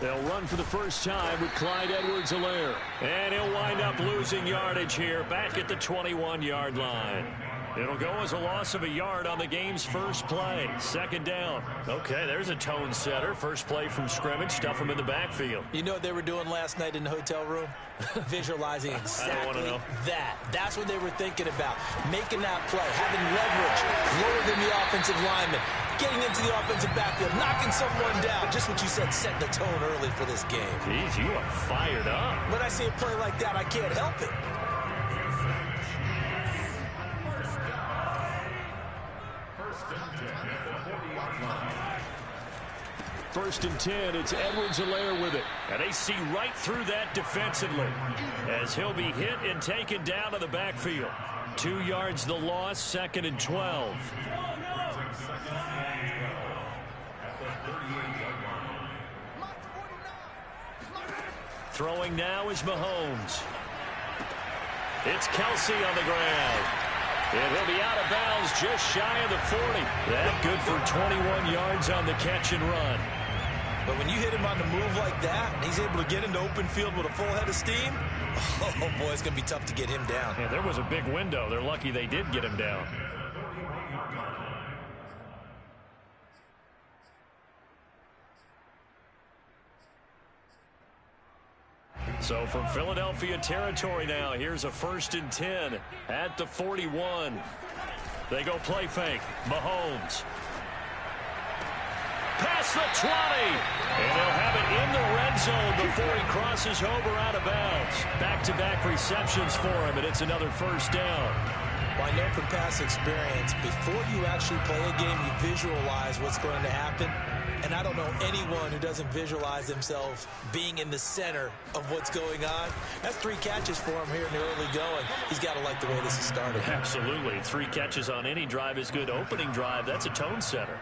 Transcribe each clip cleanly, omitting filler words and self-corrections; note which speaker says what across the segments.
Speaker 1: They'll run for the first time with Clyde Edwards-Helaire. And he'll wind up losing yardage here back at the 21-yard line. It'll go as a loss of a yard on the game's first play. Second down. Okay, there's a tone setter. First play from scrimmage. Stuff him in the backfield.
Speaker 2: You know what they were doing last night in the hotel room? Visualizing exactly that. That's what they were thinking about. Making that play, having leverage, lower than the offensive lineman, getting into the offensive backfield, knocking someone down. Just what you said, set the tone early for this game.
Speaker 1: Jeez, you are fired up.
Speaker 2: When I see a play like that, I can't help it.
Speaker 1: First and 10, it's Edwards-Helaire with it. And they see right through that defensively as he'll be hit and taken down to the backfield. 2 yards the loss, second and 12. Throwing now is Mahomes. It's Kelsey on the ground. And he'll be out of bounds just shy of the 40. That good for 21 yards on the catch and run.
Speaker 2: But when you hit him on the move like that, and he's able to get into open field with a full head of steam, oh, boy, it's going to be tough to get him down.
Speaker 1: Yeah, there was a big window. They're lucky they did get him down. So from Philadelphia territory now, here's a first and 10 at the 41. They go play fake. Mahomes. Past the 20. And they'll have it in the red zone before he crosses over out of bounds. Back-to-back receptions for him, and it's another first down.
Speaker 2: Well, I know from past experience, before you actually play a game, you visualize what's going to happen. And I don't know anyone who doesn't visualize themselves being in the center of what's going on. That's 3 catches for him here in the early going. He's got to like the way this is started.
Speaker 1: Absolutely. 3 catches on any drive is good. Opening drive, that's a tone setter.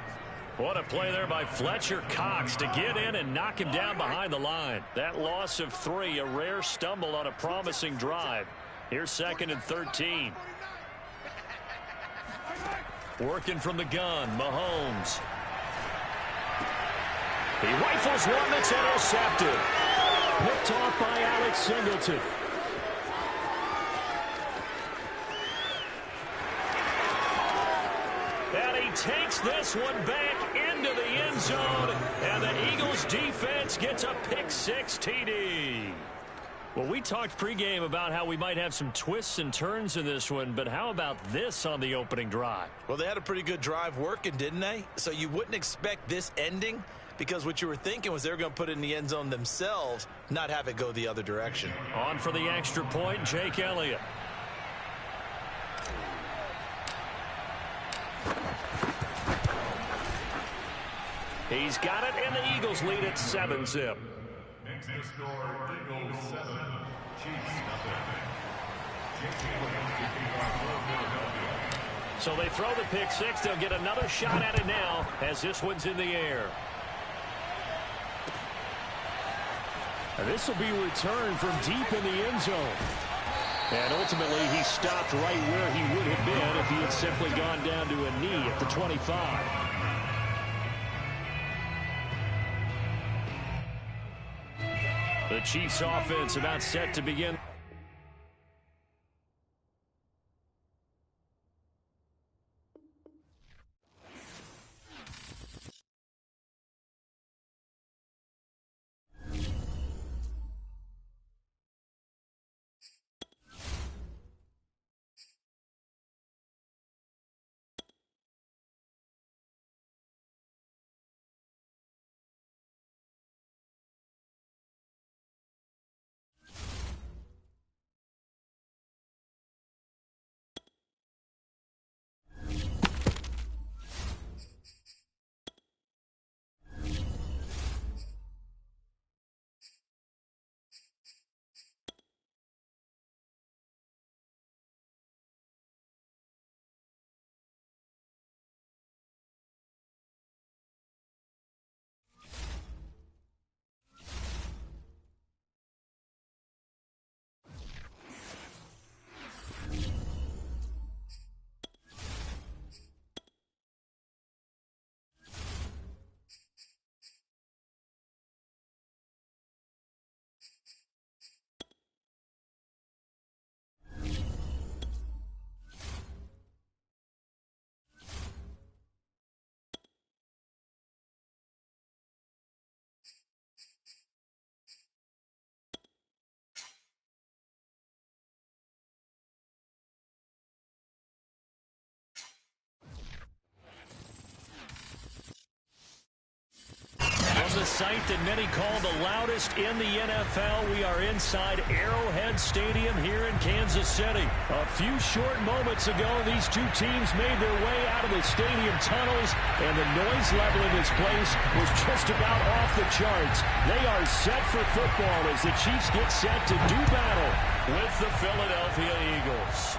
Speaker 1: What a play there by Fletcher Cox to get in and knock him down behind the line. That loss of 3, a rare stumble on a promising drive. Here's second and 13. Working from the gun, Mahomes. He rifles one that's intercepted. Picked off by Alex Singleton. And he takes this one back into the end zone. And the Eagles defense gets a pick-6 TD. Well, we talked pregame about how we might have some twists and turns in this one, but how about this on the opening drive?
Speaker 2: Well, they had a pretty good drive working, didn't they? So you wouldn't expect this ending, because what you were thinking was they were going to put it in the end zone themselves, not have it go the other direction.
Speaker 1: On for the extra point, Jake Elliott. He's got it, and the Eagles lead at 7-zip.
Speaker 3: Makes the score Eagles 7, Chiefs nothing.
Speaker 1: So they throw the pick-6. They'll get another shot at it now as this one's in the air. And this will be returned from deep in the end zone. And ultimately, he stopped right where he would have been if he had simply gone down to a knee at the 25. The Chiefs offense about set to begin. sight that many call the loudest in the NFL. We are inside Arrowhead Stadium here in Kansas City. A few short moments ago, these two teams made their way out of the stadium tunnels, and the noise level in this place was just about off the charts. They are set for football as the Chiefs get set to do battle with the Philadelphia Eagles.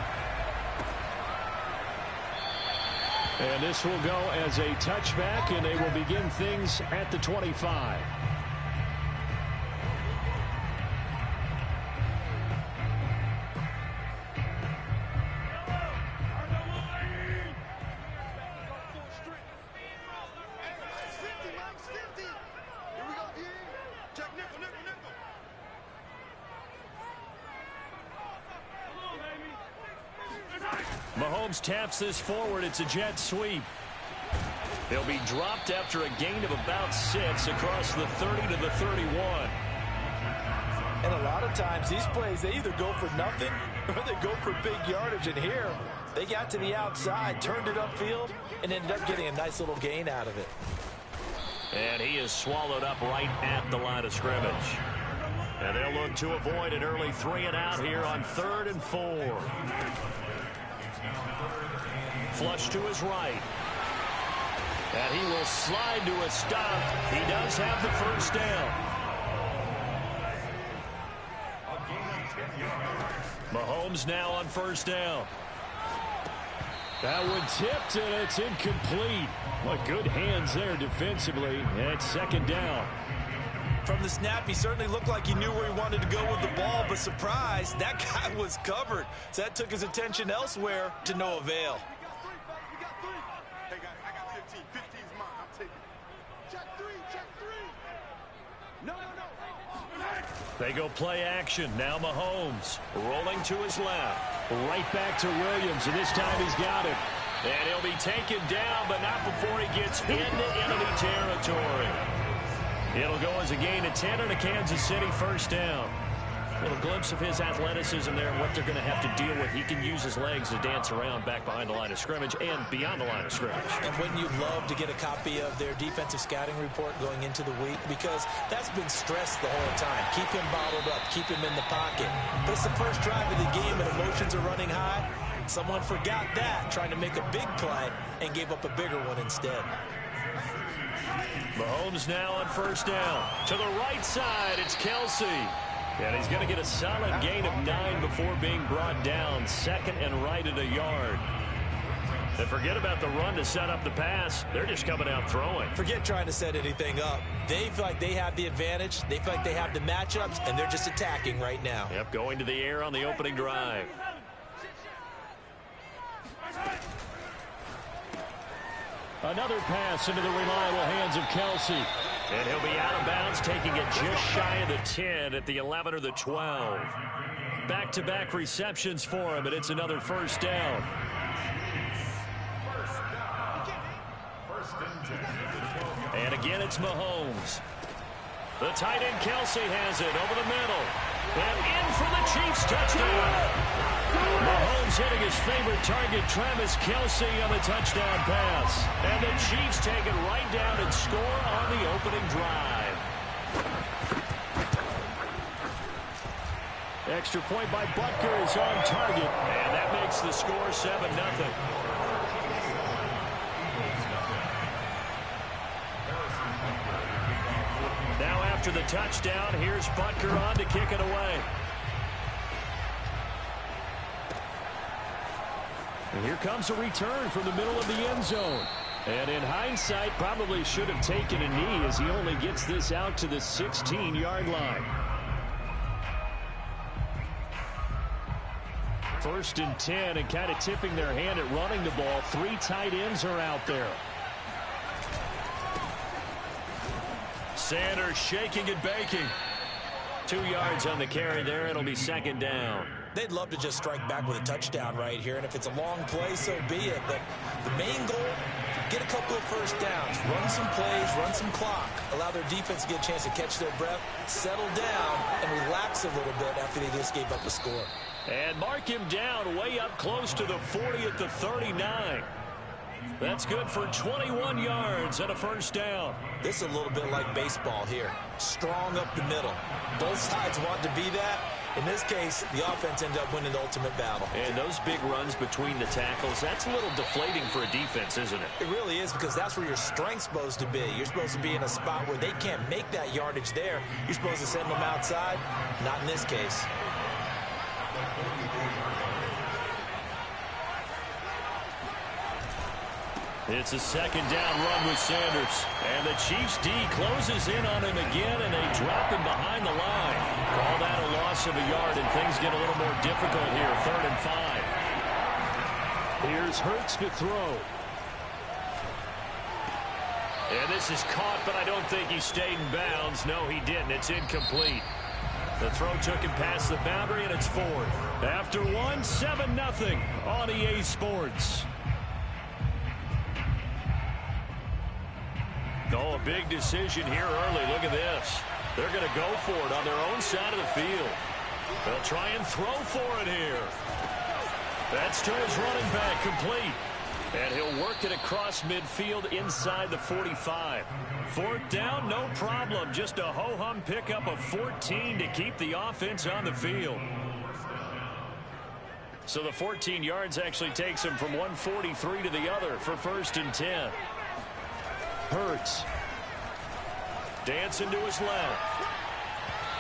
Speaker 1: And this will go as a touchback, and they will begin things at the 25. Mahomes taps this forward. It's a jet sweep. They'll be dropped after a gain of about 6 across the 30 to the 31.
Speaker 2: And a lot of times these plays, they either go for nothing or they go for big yardage. And here, they got to the outside, turned it upfield, and ended up getting a nice little gain out of it.
Speaker 1: And he is swallowed up right at the line of scrimmage. And they'll look to avoid an early 3 and out here on 3rd and 4. Flush to his right. And he will slide to a stop. He does have the first down. Mahomes now on first down. That one tipped, and it's incomplete. What good hands there defensively. And it's 2nd down.
Speaker 2: From the snap, he certainly looked like he knew where he wanted to go with the ball, but surprise, that guy was covered. So that took his attention elsewhere to no avail.
Speaker 1: They go play action. Now Mahomes rolling to his left. Right back to Williams, and this time he's got it. And he'll be taken down, but not before he gets into enemy territory. It'll go as a gain of 10 and a Kansas City first down. A little glimpse of his athleticism there and what they're going to have to deal with. He can use his legs to dance around back behind the line of scrimmage and beyond the line of scrimmage.
Speaker 2: And wouldn't you love to get a copy of their defensive scouting report going into the week? Because that's been stressed the whole time. Keep him bottled up. Keep him in the pocket. But it's the first drive of the game and emotions are running high. Someone forgot that, trying to make a big play, and gave up a bigger one instead.
Speaker 1: Mahomes now on first down. To the right side, it's Kelsey. And he's going to get a solid gain of 9 before being brought down. 2nd and right at a yard. And forget about the run to set up the pass. They're just coming out throwing.
Speaker 2: Forget trying to set anything up. They feel like they have the advantage. They feel like they have the matchups, and they're just attacking right now.
Speaker 1: Yep, going to the air on the opening drive. Another pass into the reliable hands of Kelsey. And he'll be out of bounds, taking it just shy of the 10 at the 11 or the 12. Back-to-back receptions for him, and it's another first down. And again, it's Mahomes. The tight end Kelsey has it over the middle. And in for the Chiefs touchdown. Mahomes hitting his favorite target, Travis Kelsey, on the touchdown pass. And the Chiefs take it right down and score on the opening drive. Extra point by Butker is on target. And that makes the score 7-0. Now after the touchdown, here's Butker on to kick it away. And here comes a return from the middle of the end zone. And in hindsight, probably should have taken a knee as he only gets this out to the 16-yard line. 1st and 10, and kind of tipping their hand at running the ball. 3 tight ends are out there. Sanders shaking and baking. 2 yards on the carry there. It'll be 2nd down.
Speaker 2: They'd love to just strike back with a touchdown right here, and if it's a long play, so be it. But the main goal, get a couple of first downs, run some plays, run some clock, allow their defense to get a chance to catch their breath, settle down, and relax a little bit after they just gave up a score.
Speaker 1: And mark him down way up close to the 40 at the 39. That's good for 21 yards and a first down.
Speaker 2: This is a little bit like baseball here. Strong up the middle. Both sides want to be that. In this case, the offense ended up winning the ultimate battle.
Speaker 1: And those big runs between the tackles, that's a little deflating for a defense, isn't it?
Speaker 2: It really is, because that's where your strength's supposed to be. You're supposed to be in a spot where they can't make that yardage there. You're supposed to send them outside. Not in this case.
Speaker 1: It's a second down run with Sanders. And the Chiefs D closes in on him again, and they drop him behind the line. Call that a loss of a yard, and things get a little more difficult here. 3rd and 5. Here's Hurts to throw. And this is caught, but I don't think he stayed in bounds. No, he didn't. It's incomplete. The throw took him past the boundary, and it's 4th. After 1, 7-0 on EA Sports. Oh, a big decision here early. Look at this. They're going to go for it on their own side of the field. They'll try and throw for it here. That's to his running back, complete. And he'll work it across midfield inside the 45. 4th down, no problem. Just a ho-hum pickup of 14 to keep the offense on the field. So the 14 yards actually takes him from 143 to the other for 1st and 10. Hurts. Dancing to his left.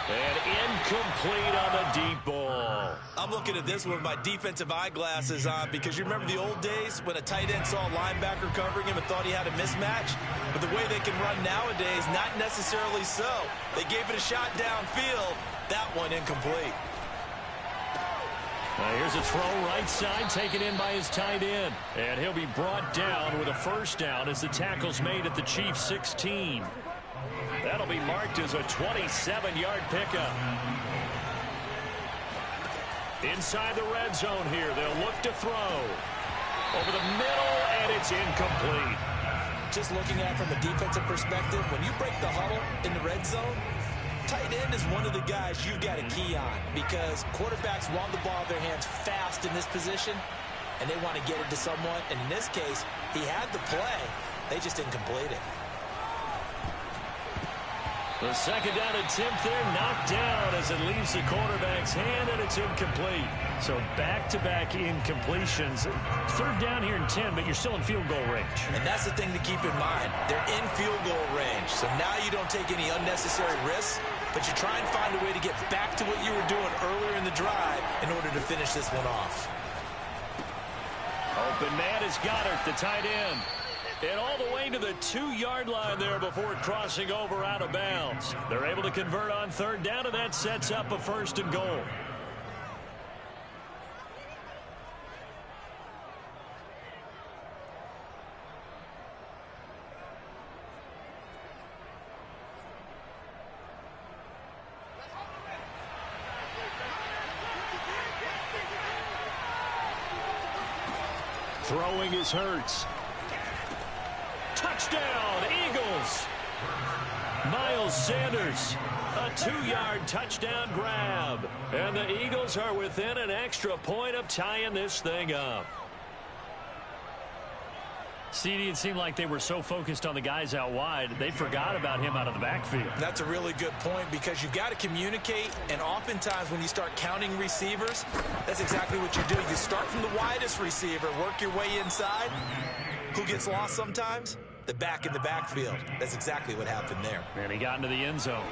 Speaker 1: And incomplete on the deep ball.
Speaker 2: I'm looking at this with my defensive eyeglasses on, because you remember the old days when a tight end saw a linebacker covering him and thought he had a mismatch? But the way they can run nowadays, not necessarily so. They gave it a shot downfield. That one incomplete.
Speaker 1: Now here's a throw right side, taken in by his tight end. And he'll be brought down with a first down as the tackle's made at the Chiefs' 16. That'll be marked as a 27-yard pickup. Inside the red zone here, they'll look to throw. Over the middle, and it's incomplete.
Speaker 2: Just looking at it from a defensive perspective, when you break the huddle in the red zone, tight end is one of the guys you've got to key on, because quarterbacks want the ball in their hands fast in this position, and they want to get it to someone. And in this case, he had the play. They just didn't complete it.
Speaker 1: The second down attempt there knocked down as it leaves the quarterback's hand, and it's incomplete. So back-to-back incompletions. 3rd down here in 10, but you're still in field goal range.
Speaker 2: And that's the thing to keep in mind. They're in field goal range. So now you don't take any unnecessary risks, but you try and find a way to get back to what you were doing earlier in the drive in order to finish this one off.
Speaker 1: Open man is Goddard, the tight end. And all the way to the 2-yard line there before crossing over out of bounds. They're able to convert on 3rd down, and that sets up a 1st and goal. Throwing is Hurts. Touchdown, Eagles. Miles Sanders, a 2-yard touchdown grab. And the Eagles are within an extra point of tying this thing up. CD, it seemed like they were so focused on the guys out wide, they forgot about him out of the backfield.
Speaker 2: That's a really good point, because you've got to communicate, and oftentimes when you start counting receivers, that's exactly what you do. You start from the widest receiver, work your way inside. Who gets lost sometimes? The back in the backfield. That's exactly what happened there.
Speaker 1: And he got into the end zone.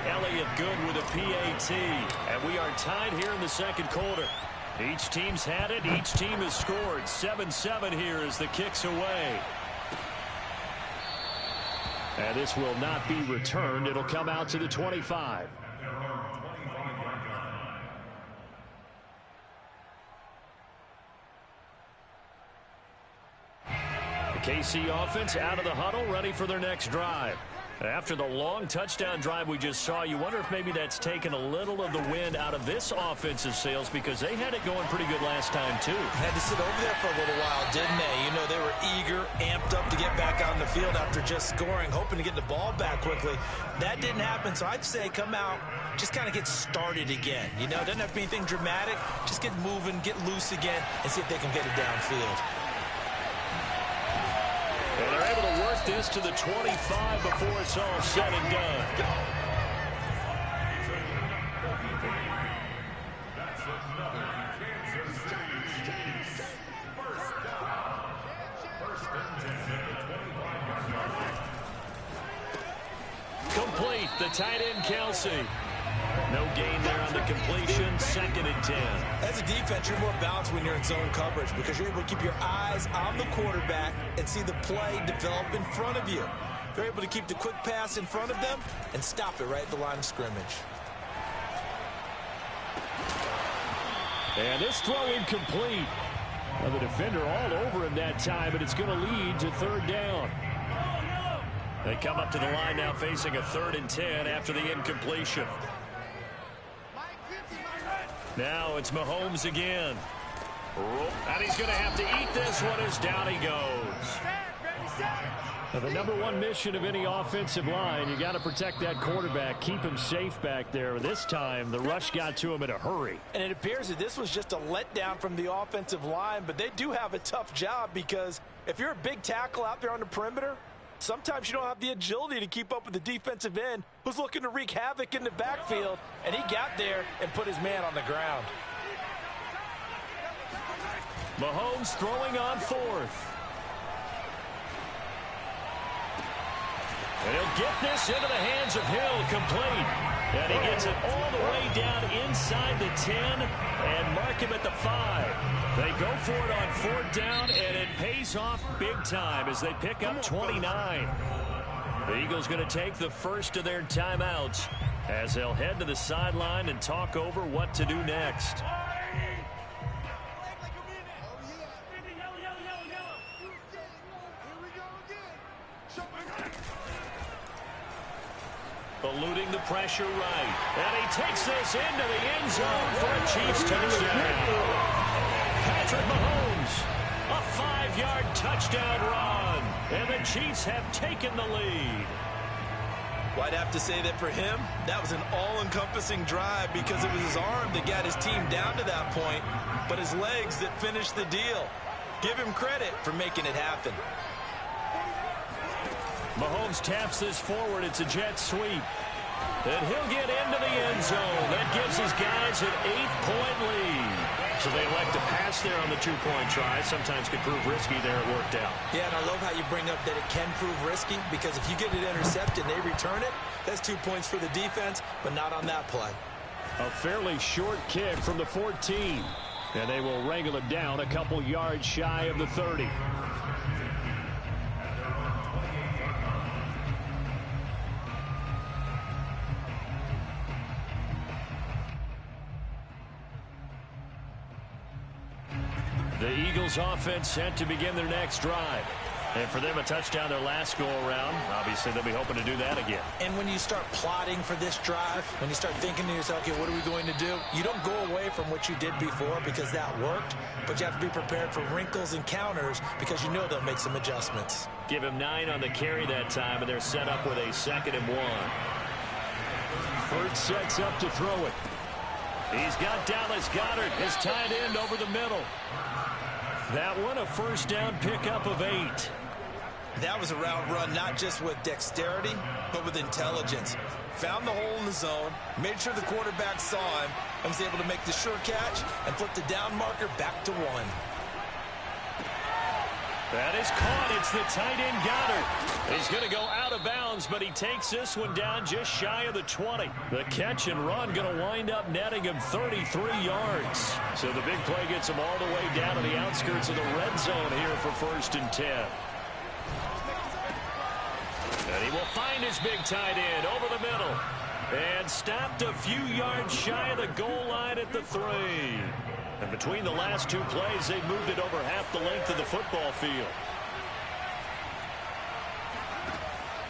Speaker 1: Elliott good with a PAT. And we are tied here in the 2nd quarter. Each team's had it. Each team has scored. 7-7 here as the kick's away. And this will not be returned. It'll come out to the 25. KC offense out of the huddle, ready for their next drive. After the long touchdown drive we just saw, you wonder if maybe that's taken a little of the wind out of this offensive sails, because they had it going pretty good last time too.
Speaker 2: Had to sit over there for a little while, didn't they? You know, they were eager, amped up to get back on the field after just scoring, hoping to get the ball back quickly. That didn't happen, so I'd say come out, just kind of get started again. You know, doesn't have to be anything dramatic. Just get moving, get loose again, and see if they can get it downfield.
Speaker 1: And they're able to work this to the 25 before it's all said and done.
Speaker 3: That's another Kansas City first down. First and 10 at the 25-yard line.
Speaker 1: Complete, the tight end, Kelsey. No gain there on the completion, 2nd and 10.
Speaker 2: As a defense, you're more balanced when you're in zone coverage because you're able to keep your eyes on the quarterback and see the play develop in front of you. They're able to keep the quick pass in front of them and stop it right at the line of scrimmage.
Speaker 1: And this throw incomplete. Well, the defender all over him that time, but it's going to lead to 3rd down. They come up to the line now facing a 3rd and 10 after the incompletion. Now it's Mahomes again. And he's going to have to eat this one as down he goes. Now, the number one mission of any offensive line, you got to protect that quarterback, keep him safe back there. This time, the rush got to him in a hurry.
Speaker 2: And it appears that this was just a letdown from the offensive line, but they do have a tough job because if you're a big tackle out there on the perimeter, sometimes you don't have the agility to keep up with the defensive end who's looking to wreak havoc in the backfield, and he got there and put his man on the ground.
Speaker 1: Mahomes throwing on 4th. And he'll get this into the hands of Hill, complete. And he gets it all the way down inside the 10 and mark him at the 5. They go for it on 4th down, and it pays off big time as they pick up 29. The Eagles going to take the first of their timeouts as they'll head to the sideline and talk over what to do next. Eluding the pressure right. And he takes this into the end zone for a Chiefs touchdown. Patrick Mahomes, a 5-yard touchdown run. And the Chiefs have taken the lead.
Speaker 2: Well, I'd have to say that for him, that was an all-encompassing drive because it was his arm that got his team down to that point, but his legs that finished the deal. Give him credit for making it happen.
Speaker 1: Mahomes taps this forward. It's a jet sweep. And he'll get into the end zone. That gives his guys an 8-point lead. So they elect to pass there on the 2-point try. Sometimes could prove risky there. It worked out.
Speaker 2: Yeah, and I love how you bring up that it can prove risky because if you get it intercepted and they return it, that's 2 points for the defense, but not on that play.
Speaker 1: A fairly short kick from the 14. And they will wrangle him down a couple yards shy of the 30. The Eagles offense set to begin their next drive. And for them, a touchdown their last go-around. Obviously, they'll be hoping to do that again.
Speaker 2: And when you start plotting for this drive, when you start thinking to yourself, okay, what are we going to do? You don't go away from what you did before because that worked, but you have to be prepared for wrinkles and counters because you know they'll make some adjustments.
Speaker 1: Give him 9 on the carry that time, and they're set up with a 2nd and 1. Hurts sets up to throw it. He's got Dallas Goedert, his tight end, over the middle. That one, a first down pickup of 8.
Speaker 2: That was a route run not just with dexterity, but with intelligence. Found the hole in the zone, made sure the quarterback saw him, and was able to make the sure catch and flip the down marker back to 1.
Speaker 1: That is caught. It's the tight end Goedert. He's going to go out of bounds, but he takes this one down just shy of the 20. The catch and run going to wind up netting him 33 yards. So the big play gets him all the way down to the outskirts of the red zone here for 1st and 10. And he will find his big tight end over the middle. And stopped a few yards shy of the goal line at the 3. And between the last 2 plays, they've moved it over half the length of the football field.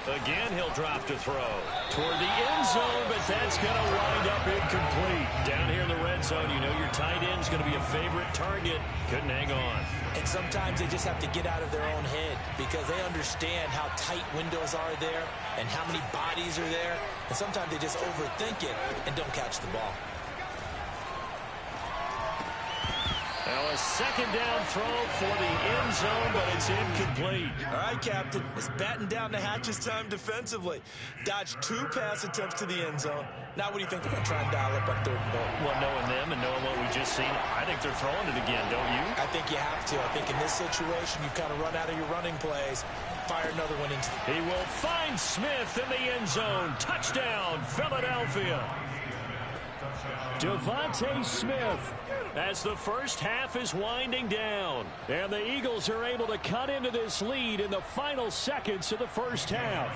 Speaker 1: Again, he'll drop to throw toward the end zone, but that's going to wind up incomplete. Down here in the red zone, you know your tight end's going to be a favorite target. Couldn't hang on.
Speaker 2: And sometimes they just have to get out of their own head because they understand how tight windows are there and how many bodies are there. And sometimes they just overthink it and don't catch the ball.
Speaker 1: Now a second down throw for the end zone, but it's incomplete.
Speaker 2: All right, Captain. It's batten down the hatches time defensively. Dodged 2 pass attempts to the end zone. Now what do you think they're going to try and dial up on 3rd and goal?
Speaker 1: Well, knowing them and knowing what we just seen, I think they're throwing it again, don't you?
Speaker 2: I think you have to. I think in this situation, you kind of run out of your running plays. Fire another one into.
Speaker 1: He will find Smith in the end zone. Touchdown, Philadelphia. Devontae Smith as the first half is winding down. And the Eagles are able to cut into this lead in the final seconds of the first half.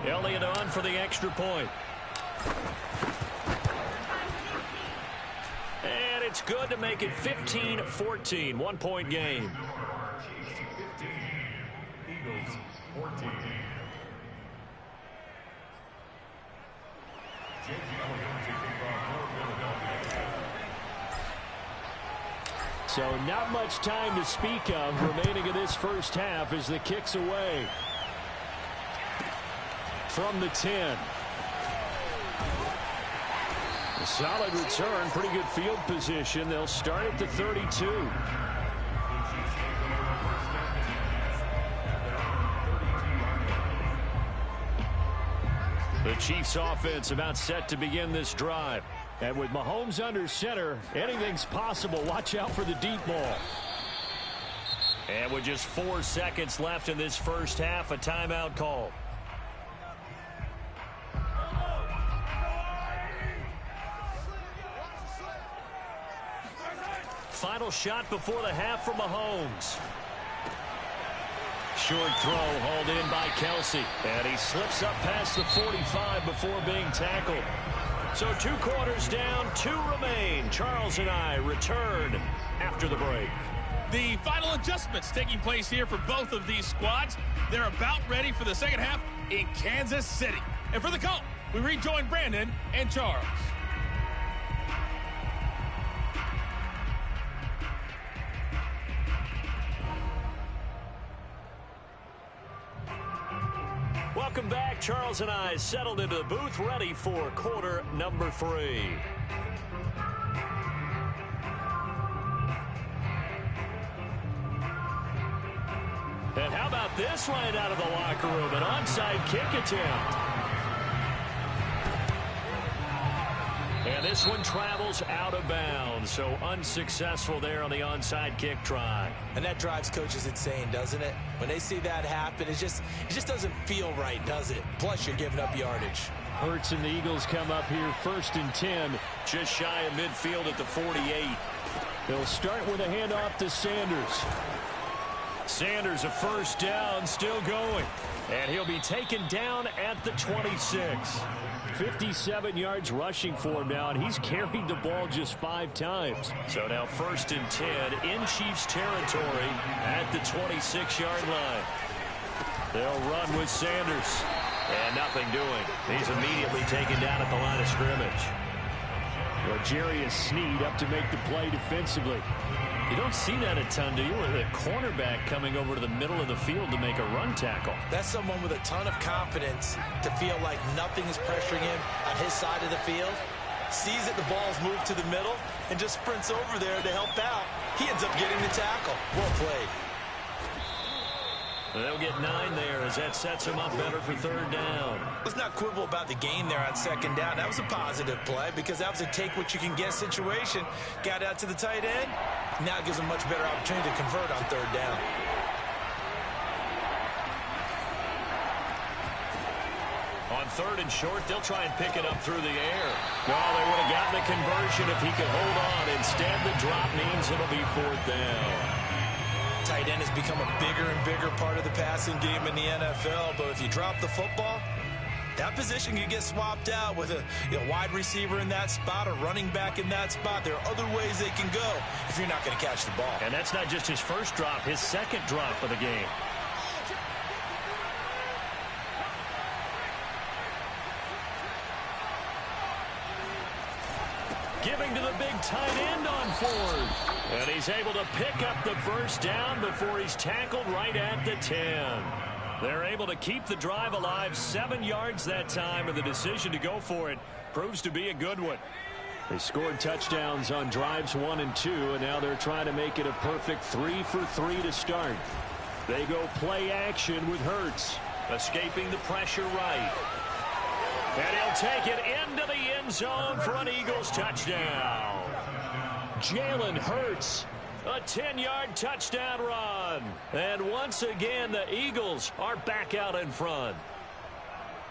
Speaker 1: Elliott on for the extra point. And it's good to make it 15-14, 1-point game.
Speaker 3: Chiefs 15, Eagles 14. Jake Elliott to kick off for Philadelphia.
Speaker 1: So not much time to speak of remaining in this first half as the kick's away. From the 10. A solid return, pretty good field position. They'll start at the 32. The Chiefs offense about set to begin this drive. And with Mahomes under center, anything's possible. Watch out for the deep ball. And with just 4 seconds left in this first half, a timeout call. Final shot before the half from Mahomes. Short throw hauled in by Kelsey. And he slips up past the 45 before being tackled. So 2 quarters down, 2 remain. Charles and I return after the break.
Speaker 4: The final adjustments taking place here for both of these squads. They're about ready for the second half in Kansas City. And for the call, we rejoin Brandon and Charles.
Speaker 1: Welcome back. Charles and I settled into the booth, ready for quarter number 3. And how about this right out of the locker room? An onside kick attempt. And this one travels out of bounds, so unsuccessful there on the onside kick try.
Speaker 2: And that drives coaches insane, doesn't it? When they see that happen, it just doesn't feel right, does it? Plus, you're giving up yardage.
Speaker 1: Hurts and the Eagles come up here 1st and 10, just shy of midfield at the 48. They'll start with a handoff to Sanders. Sanders, a first down, still going. And he'll be taken down at the 26. 57 yards rushing for him now, and he's carried the ball just 5 times. So now 1st and 10 in Chiefs territory at the 26-yard line. They'll run with Sanders. And nothing doing. He's immediately taken down at the line of scrimmage. Rogerius Sneed up to make the play defensively. You don't see that a ton, do you? With a cornerback coming over to the middle of the field to make a run tackle.
Speaker 2: That's someone with a ton of confidence to feel like nothing is pressuring him on his side of the field. Sees that the ball's moved to the middle and just sprints over there to help out. He ends up getting the tackle. Well played.
Speaker 1: They'll get 9 there as that sets him up better for 3rd down.
Speaker 2: Let's not quibble about the gain there on 2nd down. That was a positive play because that was a take-what-you-can-get situation. Got out to the tight end. Now it gives him a much better opportunity to convert on 3rd down.
Speaker 1: On 3rd and short, they'll try and pick it up through the air. Well, they would have gotten the conversion if he could hold on. Instead, the drop means it'll be 4th down.
Speaker 2: Tight end has become a bigger and bigger part of the passing game in the NFL, but if you drop the football, that position can get swapped out with a wide receiver in that spot, a running back in that spot. There are other ways they can go if you're not going to catch the ball.
Speaker 1: And that's not just his first drop, his 2nd drop of the game. Giving to the big tight end on 4th. And he's able to pick up the first down before he's tackled right at the 10. They're able to keep the drive alive, 7 yards that time, and the decision to go for it proves to be a good one. They scored touchdowns on drives 1 and 2, and now they're trying to make it a perfect 3 for 3 to start. They go play action with Hurts. Escaping the pressure right. And he'll take it into the end zone for an Eagles touchdown. Jalen Hurts, a 10-yard touchdown run. And once again, the Eagles are back out in front.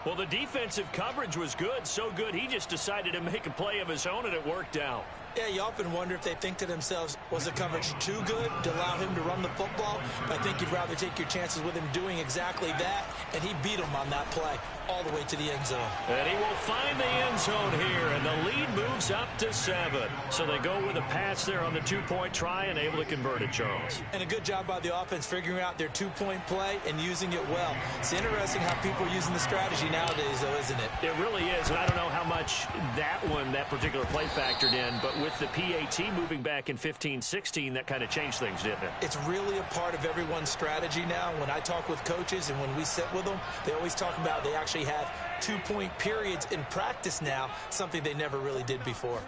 Speaker 1: Well, the defensive coverage was good, so good he just decided to make a play of his own, and it worked out.
Speaker 2: Yeah, you often wonder if they think to themselves, was the coverage too good to allow him to run the football? But I think you'd rather take your chances with him doing exactly that, and he beat him on that play all the way to the end zone.
Speaker 1: And he will find the end zone here, and the lead moves up to 7. So they go with a pass there on the 2-point try and able to convert it, Charles.
Speaker 2: And a good job by the offense figuring out their 2-point play and using it well. It's interesting how people are using the strategy nowadays, though, isn't it?
Speaker 1: It really is, and I don't know how much that particular play factored in, but with the PAT moving back in 15-16, that kind of changed things, didn't it?
Speaker 2: It's really a part of everyone's strategy now. When I talk with coaches and when we sit with them, they always talk about they actually have 2-point periods in practice now, something they never really did before.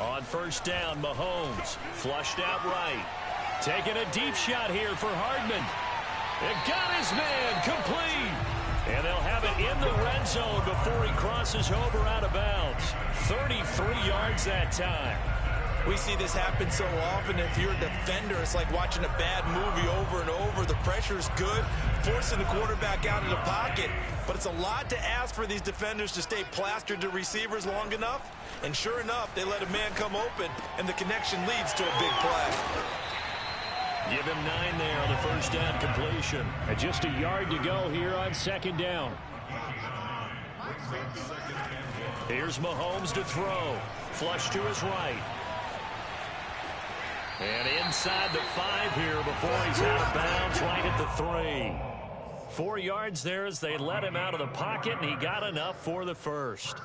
Speaker 1: On first down, Mahomes flushed out right. Taking a deep shot here for Hardman. It got his man complete. And they'll have it in the red zone before he crosses over out of bounds. 33 yards that time.
Speaker 2: We see this happen so often. If you're a defender, it's like watching a bad movie over and over. The pressure's good, forcing the quarterback out of the pocket. But it's a lot to ask for these defenders to stay plastered to receivers long enough. And sure enough, they let a man come open, and the connection leads to a big play.
Speaker 1: Give him 9 there on the first down completion. And just a yard to go here on second down. Here's Mahomes to throw. Flush to his right. And inside the 5 here before he's out of bounds right at the 3. 4 yards there as they let him out of the pocket, and he got enough for the first.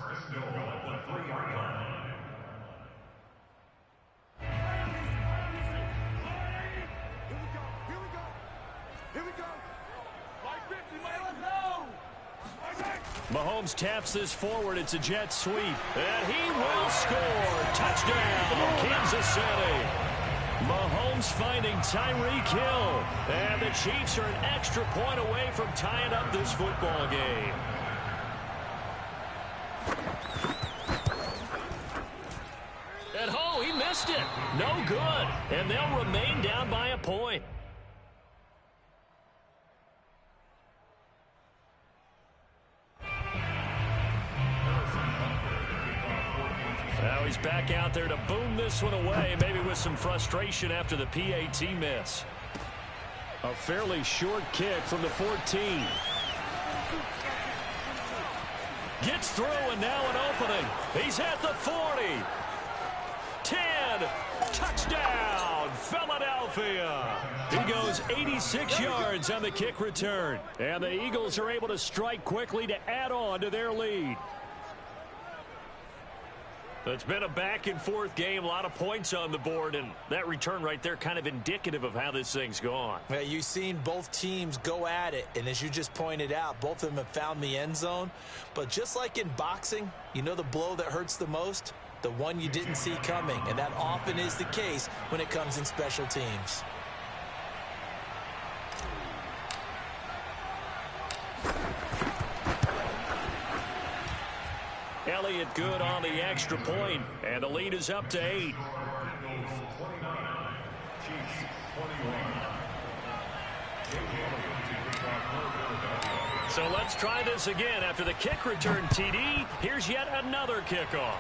Speaker 1: Mahomes taps this forward. It's a jet sweep. And he will score. Touchdown, Kansas City. Mahomes finding Tyreek Hill. And the Chiefs are an extra point away from tying up this football game. And oh, he missed it. No good. And they'll remain down by a point. Now he's back out there to boom this one away, maybe with some frustration after the PAT miss. A fairly short kick from the 14. Gets through, and now an opening. He's at the 40. 10. Touchdown, Philadelphia. He goes 86 yards on the kick return. And the Eagles are able to strike quickly to add on to their lead. It's been a back-and-forth game, a lot of points on the board, and that return right there kind of indicative of how this thing's gone.
Speaker 2: Yeah, you've seen both teams go at it, and as you just pointed out, both of them have found the end zone. But just like in boxing, you know the blow that hurts the most? The one you didn't see coming, and that often is the case when it comes in special teams.
Speaker 1: Elliott good on the extra point, and the lead is up to 8. So let's try this again. After the kick return TD, here's yet another kickoff.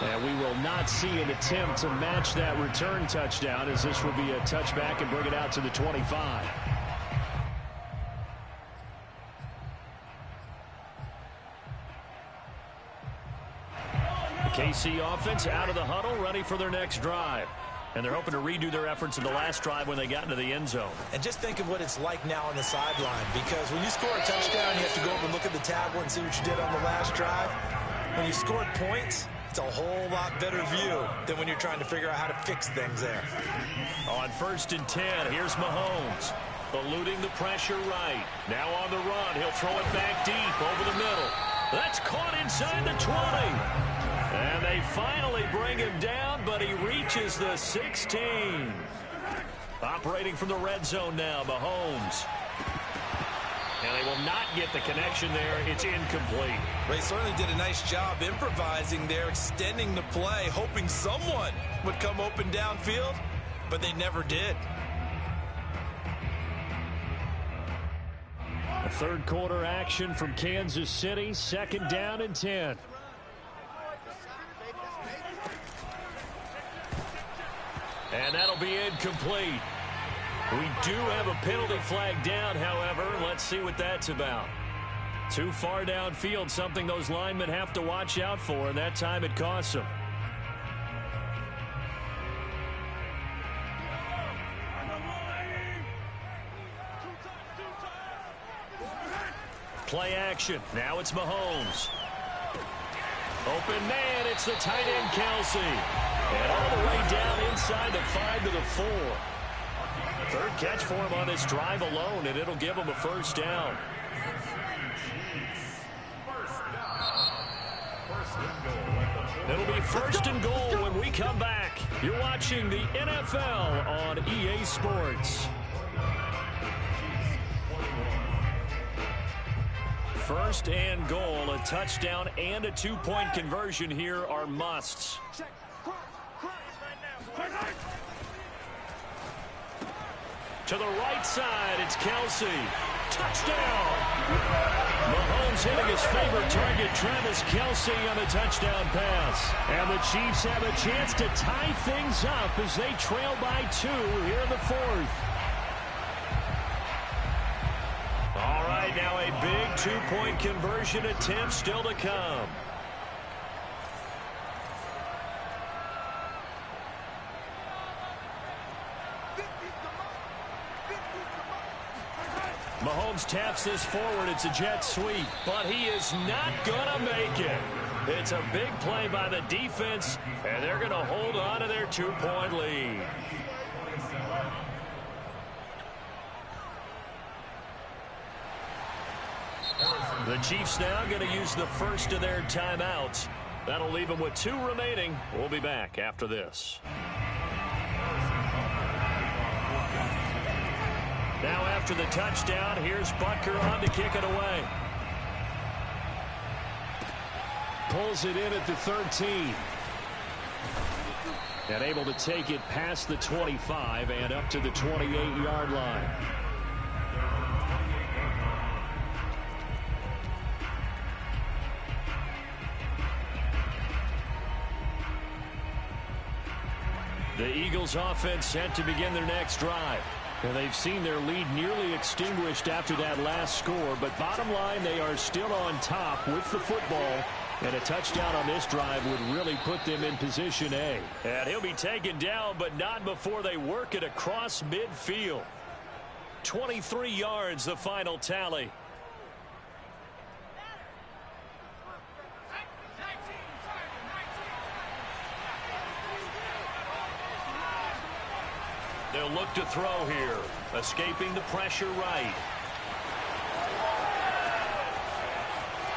Speaker 1: And we will not see an attempt to match that return touchdown, as this will be a touchback and bring it out to the 25. KC offense out of the huddle, ready for their next drive. And they're hoping to redo their efforts in the last drive when they got into the end zone.
Speaker 2: And just think of what it's like now on the sideline, because when you score a touchdown, you have to go over and look at the tablet and see what you did on the last drive. When you scored points, it's a whole lot better view than when you're trying to figure out how to fix things there.
Speaker 1: On first and 10, here's Mahomes. Eluding the pressure right. Now on the run, he'll throw it back deep over the middle. That's caught inside the 20. And they finally bring him down, but he reaches the 16. Operating from the red zone now, Mahomes. And they will not get the connection there. It's incomplete.
Speaker 2: They certainly did a nice job improvising there, extending the play, hoping someone would come open downfield, but they never did.
Speaker 1: A third quarter action from Kansas City, 2nd down and 10. And that'll be incomplete. We do have a penalty flag down, however. Let's see what that's about. Too far downfield, something those linemen have to watch out for, and that time it costs them. Play action. Now it's Mahomes. Open man, it's the tight end Kelsey. And all the way down inside the 5 to the 4. Third catch for him on this drive alone, and it'll give him a first down. It'll be 1st and goal when we come back. You're watching the NFL on EA Sports. 1st and goal, a touchdown and a 2-point conversion here are musts. To the right side, it's Kelsey. Touchdown! Mahomes hitting his favorite target, Travis Kelsey, on the touchdown pass. And the Chiefs have a chance to tie things up as they trail by 2 here in the 4th. All right, now a big 2-point conversion attempt still to come. Mahomes taps this forward. It's a jet sweep, but he is not going to make it. It's a big play by the defense, and they're going to hold on to their 2-point lead. The Chiefs now going to use the first of their timeouts. That'll leave them with 2 remaining. We'll be back after this. Now after the touchdown, here's Butker on to kick it away. Pulls it in at the 13. And able to take it past the 25 and up to the 28-yard line. The Eagles offense set to begin their next drive. And they've seen their lead nearly extinguished after that last score. But bottom line, they are still on top with the football. And a touchdown on this drive would really put them in position A. And he'll be taken down, but not before they work it across midfield. 23 yards, the final tally. They'll look to throw here. Escaping the pressure right.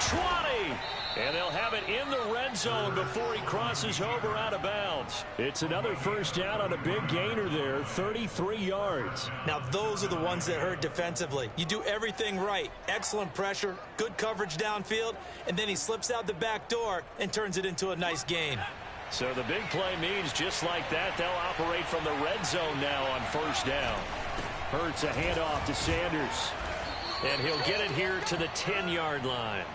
Speaker 1: 20! And they'll have it in the red zone before he crosses over out of bounds. It's another first down on a big gainer there, 33 yards.
Speaker 2: Now those are the ones that hurt defensively. You do everything right. Excellent pressure, good coverage downfield, and then he slips out the back door and turns it into a nice gain.
Speaker 1: So the big play means just like that, they'll operate from the red zone now on first down. Hurts a handoff to Sanders. And he'll get it here to the 10-yard line.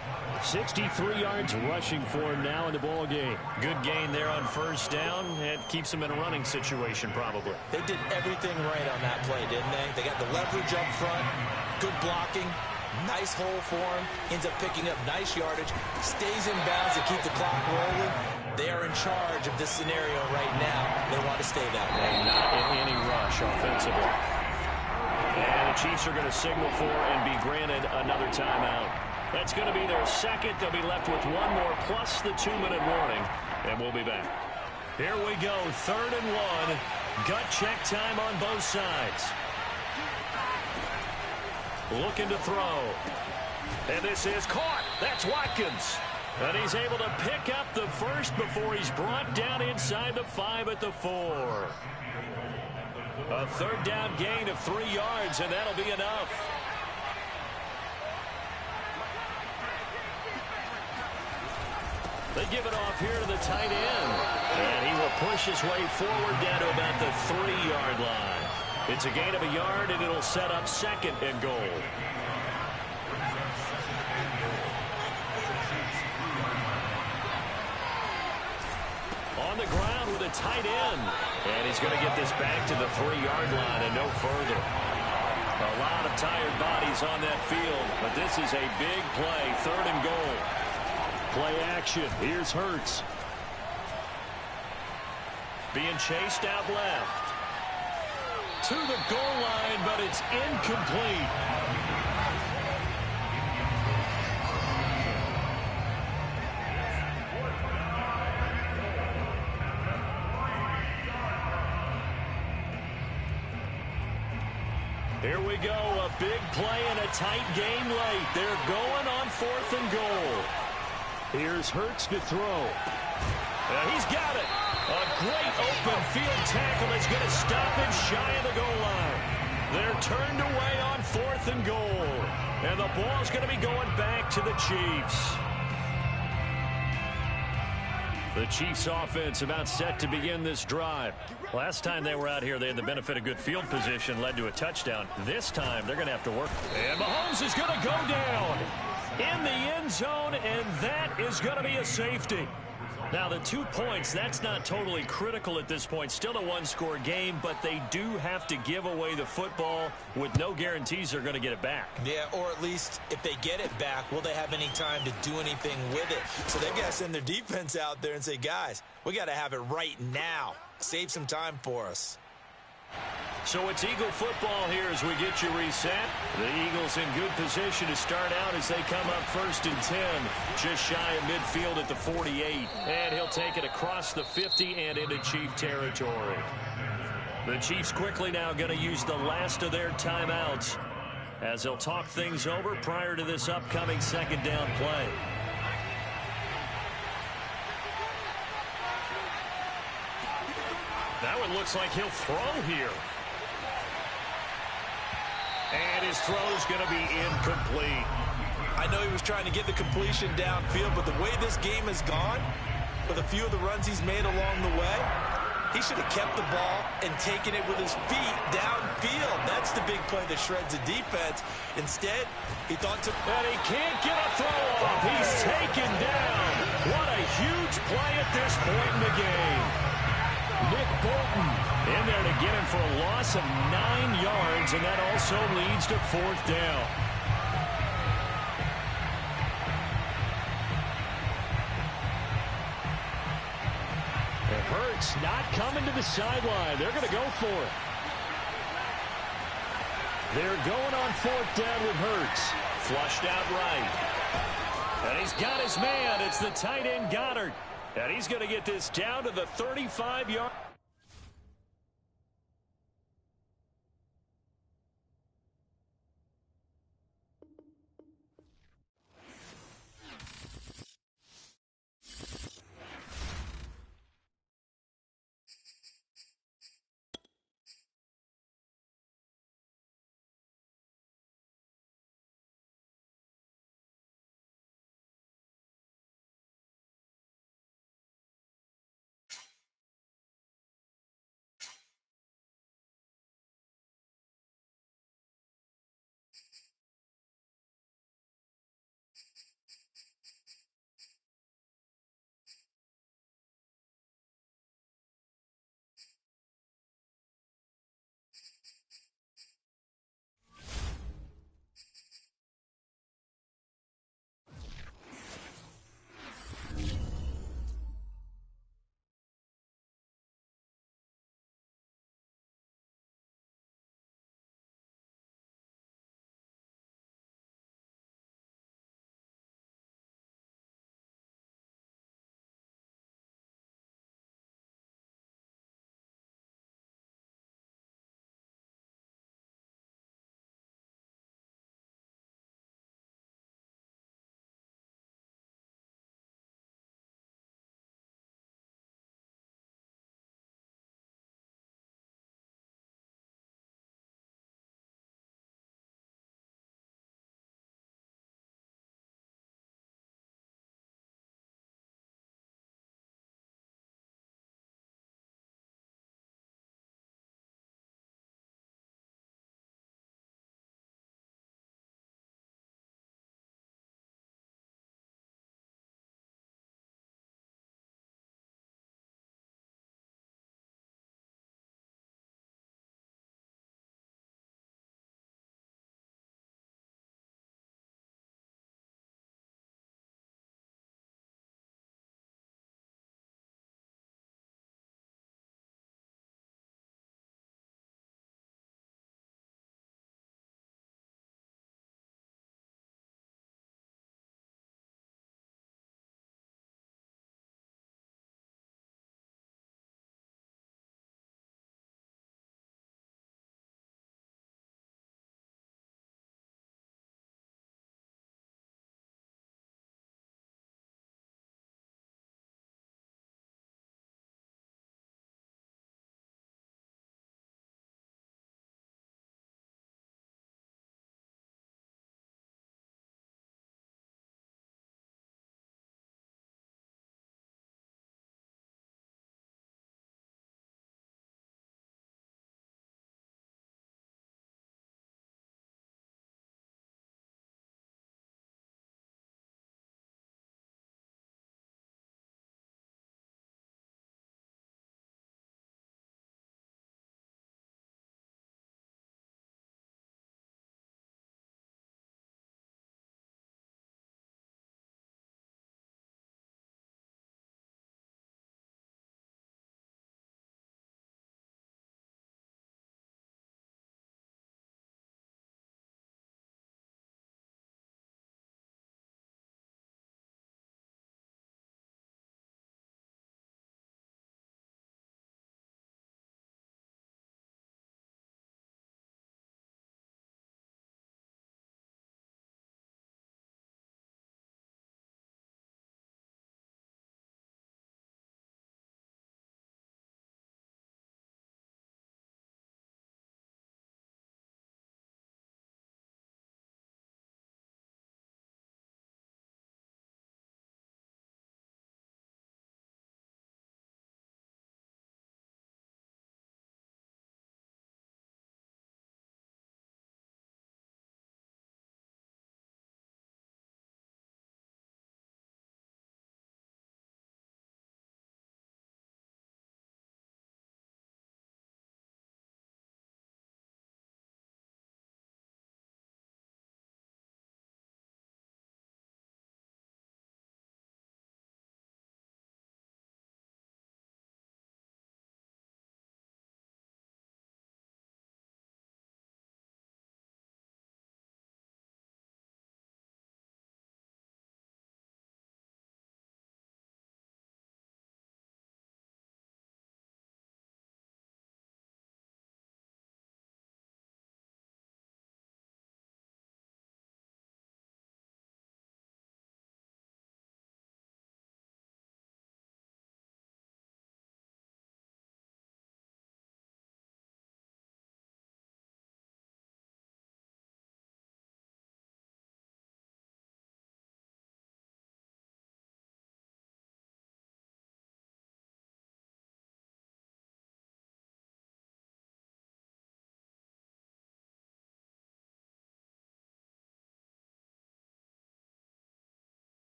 Speaker 1: 63 yards rushing for him now in the ball game. Good gain there on first down. It keeps him in a running situation probably.
Speaker 2: They did everything right on that play, didn't they? They got the leverage up front, good blocking, nice hole for him, ends up picking up nice yardage, stays in bounds to keep the clock rolling. They are in charge of this scenario right now. They want to stay that way.
Speaker 1: Not in any rush offensively. And the Chiefs are going to signal for and be granted another timeout. That's going to be their second. They'll be left with one more plus the 2-minute warning. And we'll be back. Here we go, 3rd and 1. Gut check time on both sides. looking to throw. And this is caught. That's Watkins. And he's able to pick up the first before he's brought down inside the 5 at the 4. A third down gain of 3 yards, and that'll be enough. They give it off here to the tight end. And he will push his way forward down to about the 3-yard line. It's a gain of a yard, and it'll set up 2nd and goal. On the ground with a tight end. And he's going to get this back to the 3-yard line and no further. A lot of tired bodies on that field, but this is a big play, 3rd and goal. Play action. Here's Hurts. Being chased out left. To the goal line, but it's incomplete. Here we go, a big play and a tight game late. They're going on 4th and goal. Here's Hurts to throw. He's got it. A great open field tackle is going to stop him shy of the goal line. They're turned away on 4th and goal. And the ball's going to be going back to the Chiefs. The Chiefs offense about set to begin this drive. Last time they were out here, they had the benefit of good field position, led to a touchdown. This time, they're going to have to work. And Mahomes is going to go down in the end zone, and that is going to be a safety. Now, the 2 points, that's not totally critical at this point. Still a 1-score game, but they do have to give away the football with no guarantees they're going to get it back.
Speaker 2: Yeah, or at least if they get it back, will they have any time to do anything with it? So they've got to send their defense out there and say, guys, we got to have it right now. Save some time for us.
Speaker 1: So it's Eagle football here as we get you reset. The Eagles in good position to start out as they come up 1st and 10. Just shy of midfield at the 48. And he'll take it across the 50 and into Chief territory. The Chiefs quickly now going to use the last of their timeouts as they'll talk things over prior to this upcoming 2nd down play. That one looks like he'll throw here. And his throw is going to be incomplete.
Speaker 2: I know he was trying to get the completion downfield, but the way this game has gone, with a few of the runs he's made along the way, he should have kept the ball and taken it with his feet downfield. That's the big play that shreds the defense. Instead, he thought to...
Speaker 1: And he can't get a throw off. He's taken down. What a huge play at this point in the game. Nick Bolton in there to get him for a loss of 9 yards, and that also leads to 4th down. It hurts not coming to the sideline. They're going to go for it. They're going on 4th down with Hurts. Flushed out right. And he's got his man. It's the tight end Goddard. And he's going to get this down to the 35-yard.